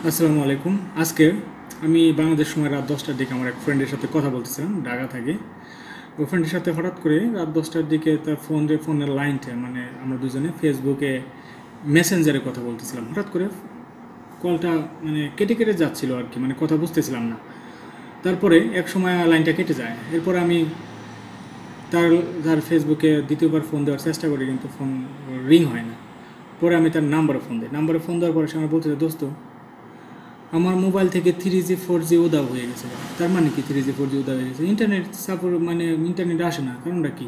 আসসালামু আলাইকুম। আজকে আমি বাংলাদেশ সময় রাত 10টার দিকে আমার এক ফ্রেন্ডের সাথে কথা বলতেছিলাম, ঢাকা থেকে। ওই ফ্রেন্ডের সাথে হঠাৎ করে রাত 10টার দিকে তার ফোনের লাইনটা আমরা দুজনে ফেসবুকে মেসেঞ্জারে কথা বলতেছিলাম। হঠাৎ করে কলটা কেটে কেটে যাচ্ছিল আর কি, কথা বুঝতেছিলাম না। তারপরে এক সময় লাইনটা কেটে যায়। এরপর আমি তার তার ফেসবুকে দ্বিতীয়বার ফোন দেওয়ার চেষ্টা করি, কিন্তু ফোন রিং হয় না। পরে আমি তার নাম্বারে ফোন দেওয়ার পরে সে আমার বলতেছে, দোস্ত আমার মোবাইল থেকে 3G 4G উধাও হয়ে গেছে। তার মানে কি 3G 4G উধাও হয়ে গেছে? ইন্টারনেট সাপোর্ট ইন্টারনেট আসে না, কারণটা কি?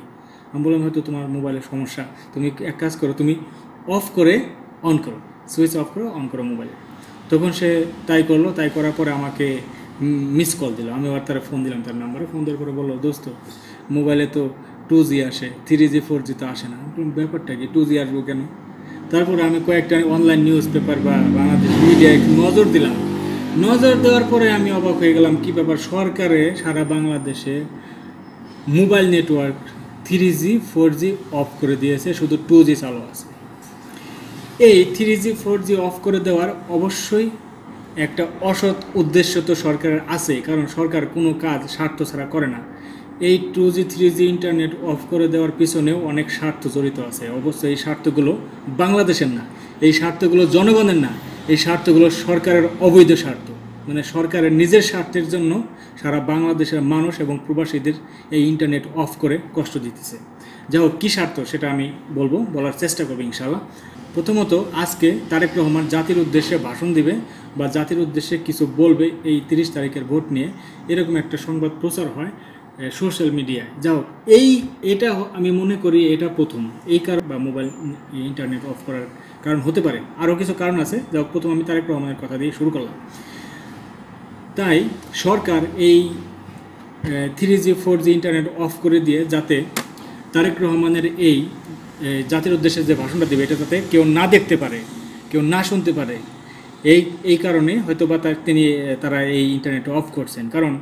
আমি বললাম হয়তো তোমার মোবাইলের সমস্যা, তুমি এক কাজ করো, তুমি অফ করে অন করো, সুইচ অফ করো, অন করো মোবাইল। তখন সে তাই করলো। তাই করার পরে আমাকে মিস কল দিল। আমি আবার তারা ফোন দিলাম, তার নাম্বারে ফোন দেওয়ার পরে বললো, দোস্ত মোবাইলে তো 2G আসে, 3G 4G তো আসে না। ব্যাপারটা কি, 2G আসবো কেন? তারপরে আমি কয়েকটা অনলাইন নিউজ পেপার বা বাংলাদেশ মিডিয়ায় নজর দিলাম। নজর দেওয়ার পরে আমি অবাক হয়ে গেলাম, কী ব্যাপার, সরকারে সারা বাংলাদেশে mobile network 3G 4G of করে দিয়েছে, শুধু 2G চালু আছে। এই 3G 4G অফ করে দেওয়ার অবশ্যই একটা অসৎ উদ্দেশ্য তো সরকারের আছে, কারণ সরকার কোনো কাজ স্বার্থ ছাড়া করে না। এই 2G 3G ইন্টারনেট অফ করে দেওয়ার পিছনেও অনেক স্বার্থ জড়িত আছে। অবশ্যই এই স্বার্থগুলো বাংলাদেশের না, এই স্বার্থগুলো জনগণের না, এই স্বার্থগুলো সরকারের অবৈধ স্বার্থ। সরকারের নিজের স্বার্থের জন্য সারা বাংলাদেশের মানুষ এবং প্রবাসীদের এই ইন্টারনেট অফ করে কষ্ট দিতেছে। যাই হোক, কী স্বার্থ সেটা আমি বলার চেষ্টা করবো ইনশাআল্লাহ। প্রথমত, আজকে তারেক রহমান জাতির উদ্দেশ্যে ভাষণ দিবে বা জাতির উদ্দেশ্যে কিছু বলবে এই 30 তারিখের ভোট নিয়ে, এরকম একটা সংবাদ প্রচার হয় সোশ্যাল মিডিয়ায়। যাও, এটা আমি মনে করি এটা প্রথম এই কারণ, বা মোবাইল ইন্টারনেট অফ করার কারণ হতে পারে। আরও কিছু কারণ আছে, যাও প্রথম আমি তারেক রহমানের কথা দিয়ে শুরু করলাম। তাই সরকার এই 3G 4G ইন্টারনেট অফ করে দিয়ে, যাতে তারেক রহমানের এই জাতির উদ্দেশ্যে যে ভাষণটা দেবে এটা যাতে কেউ না দেখতে পারে, কেউ না শুনতে পারে, এই কারণে হয়তো বা তারা এই ইন্টারনেট অফ করছেন। কারণ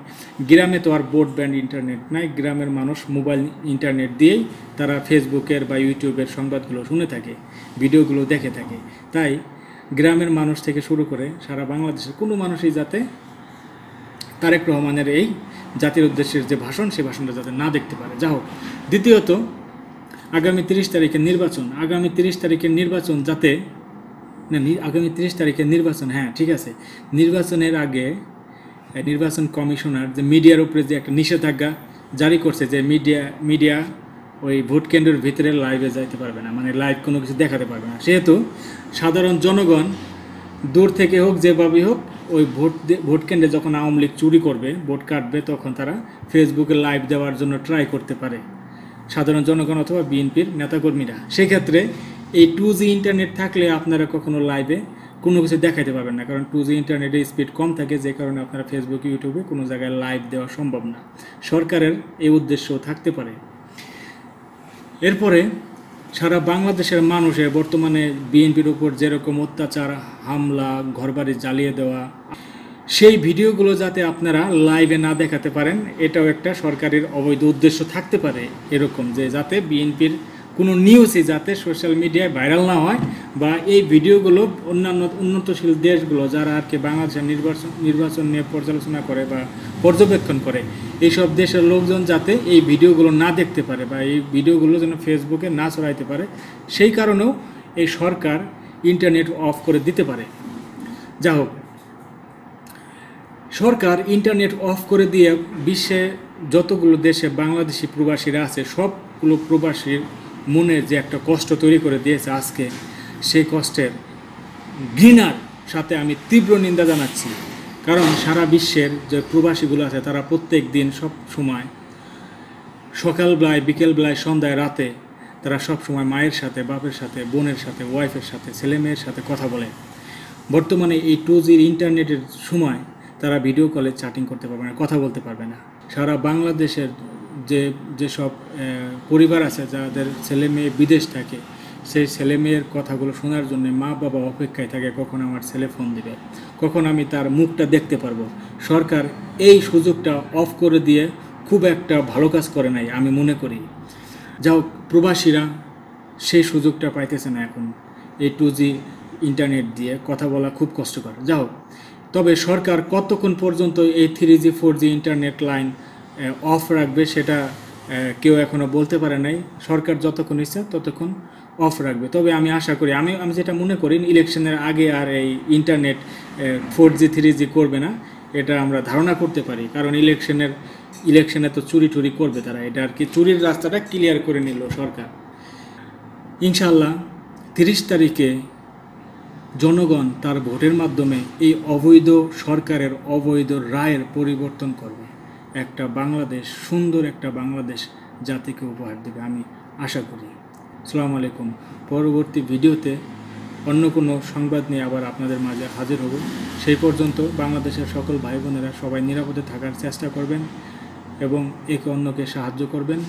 গ্রামে তো আর ব্রডব্যান্ড ইন্টারনেট নাই, গ্রামের মানুষ মোবাইল ইন্টারনেট দিয়েই তারা ফেসবুকের বা ইউটিউবের সংবাদগুলো শুনে থাকে, ভিডিওগুলো দেখে থাকে। তাই গ্রামের মানুষ থেকে শুরু করে সারা বাংলাদেশের কোনো মানুষই যাতে তারেক রহমানের এই জাতির উদ্দেশ্যের যে ভাষণ, সেই ভাষণটা যাতে না দেখতে পারে। যা হোক, দ্বিতীয়ত, আগামী 30 তারিখের নির্বাচন, আগামী 30 তারিখের নির্বাচন যাতে আগামী 30 তারিখের নির্বাচন, হ্যাঁ ঠিক আছে, নির্বাচনের আগে নির্বাচন কমিশনার যে মিডিয়ার উপরে যে একটা নিষেধাজ্ঞা জারি করছে, যে মিডিয়া ওই ভোট কেন্দ্রের ভিতরে লাইভে যাইতে পারবে না, লাইভ কোনো কিছু দেখাতে পারবে না। সেহেতু সাধারণ জনগণ দূর থেকে হোক, যেভাবেই হোক, ওই ভোট কেন্দ্রে যখন আওয়ামী লীগ চুরি করবে, ভোট কাটবে, তখন তারা ফেসবুকে লাইভ দেওয়ার জন্য ট্রাই করতে পারে, সাধারণ জনগণ অথবা বিএনপির নেতাকর্মীরা। সেক্ষেত্রে এই 2G ইন্টারনেট থাকলে আপনারা কখনো লাইভে কোনো কিছু দেখাতে পারবেন না, কারণ 2G ইন্টারনেটের স্পিড কম থাকে, যে কারণে আপনারা ফেসবুক, ইউটিউবে কোনো জায়গায় লাইভ দেওয়া সম্ভব না। সরকারের এই উদ্দেশ্যও থাকতে পারে। এরপরে সারা বাংলাদেশের মানুষের বর্তমানে বিএনপির উপর যেরকম অত্যাচার, হামলা, ঘরবাড়ি জ্বালিয়ে দেওয়া, সেই ভিডিওগুলো যাতে আপনারা লাইভে না দেখাতে পারেন, এটাও একটা সরকারের অবৈধ উদ্দেশ্য থাকতে পারে। এরকম যে যাতে বিএনপির কোনো নিউজই যাতে সোশ্যাল মিডিয়ায় ভাইরাল না হয়, বা এই ভিডিওগুলো অন্যান্য উন্নতশীল দেশগুলো যারা আর কি বাংলাদেশের নির্বাচন নিয়ে পর্যালোচনা করে বা পর্যবেক্ষণ করে, এইসব দেশের লোকজন যাতে এই ভিডিওগুলো না দেখতে পারে বা এই ভিডিওগুলো যেন ফেসবুকে না ছড়াইতে পারে, সেই কারণেও এই সরকার ইন্টারনেট অফ করে দিতে পারে। যা হোক, সরকার ইন্টারনেট অফ করে দিয়ে বিশ্বে যতগুলো দেশে বাংলাদেশি প্রবাসীরা আছে, সবগুলো প্রবাসীর মনে যে একটা কষ্ট তৈরি করে দিয়েছে আজকে, সেই কষ্টের ঘৃণার সাথে আমি তীব্র নিন্দা জানাচ্ছি। কারণ সারা বিশ্বের যে প্রবাসীগুলো আছে, তারা প্রত্যেক দিন সব সময় সকালবেলায়, বিকেলবেলায়, সন্ধ্যায়, রাতে তারা সব সময় মায়ের সাথে, বাপের সাথে, বোনের সাথে, ওয়াইফের সাথে, ছেলে মেয়ের সাথে কথা বলে। বর্তমানে এই 2G ইন্টারনেটের সময় তারা ভিডিও কলে চ্যাটিং করতে পারবে না, কথা বলতে পারবে না। সারা বাংলাদেশের যেসব পরিবার আছে যাদের ছেলে মেয়ে বিদেশ থাকে, সেই ছেলে মেয়ের কথাগুলো শোনার জন্য মা বাবা অপেক্ষায় থাকে, কখন আমার ছেলে ফোন দিবে, কখন আমি তার মুখটা দেখতে পারবো। সরকার এই সুযোগটা অফ করে দিয়ে খুব একটা ভালো কাজ করে নাই আমি মনে করি। যাও, প্রবাসীরা সেই সুযোগটা পাইতেছে না এখন। এই 2G ইন্টারনেট দিয়ে কথা বলা খুব কষ্টকর। যাও, তবে সরকার কতক্ষণ পর্যন্ত এই 3G 4G internet line of রাখবে সেটা কেউ এখনও বলতে পারে নাই। সরকার যতক্ষণ ইচ্ছা ততক্ষণ অফ রাখবে। তবে আমি আশা করি, আমি যেটা মনে করি, ইলেকশনের আগে আর এই ইন্টারনেট 4G 3G করবে না, এটা আমরা ধারণা করতে পারি। কারণ ইলেকশনে তো চুরি টুরি করবে তারা, এটা আর কি চুরির রাস্তাটা ক্লিয়ার করে নিল সরকার। ইনশাআল্লাহ 30 তারিখে জনগণ তার ভোটের মাধ্যমে এই অবৈধ সরকারের অবৈধ রায়ের পরিবর্তন করবে, একটা বাংলাদেশ, সুন্দর একটা বাংলাদেশ জাতিকে উপহার দেবে আমি আশা করি। আসসালামু আলাইকুম। পরবর্তী ভিডিওতে অন্য কোনো সংবাদ নিয়ে আবার আপনাদের মাঝে হাজির হব। সেই পর্যন্ত বাংলাদেশের সকল ভাই বোনেরা সবাই নিরাপদে থাকার চেষ্টা করবেন এবং একে অন্যকে সাহায্য করবেন।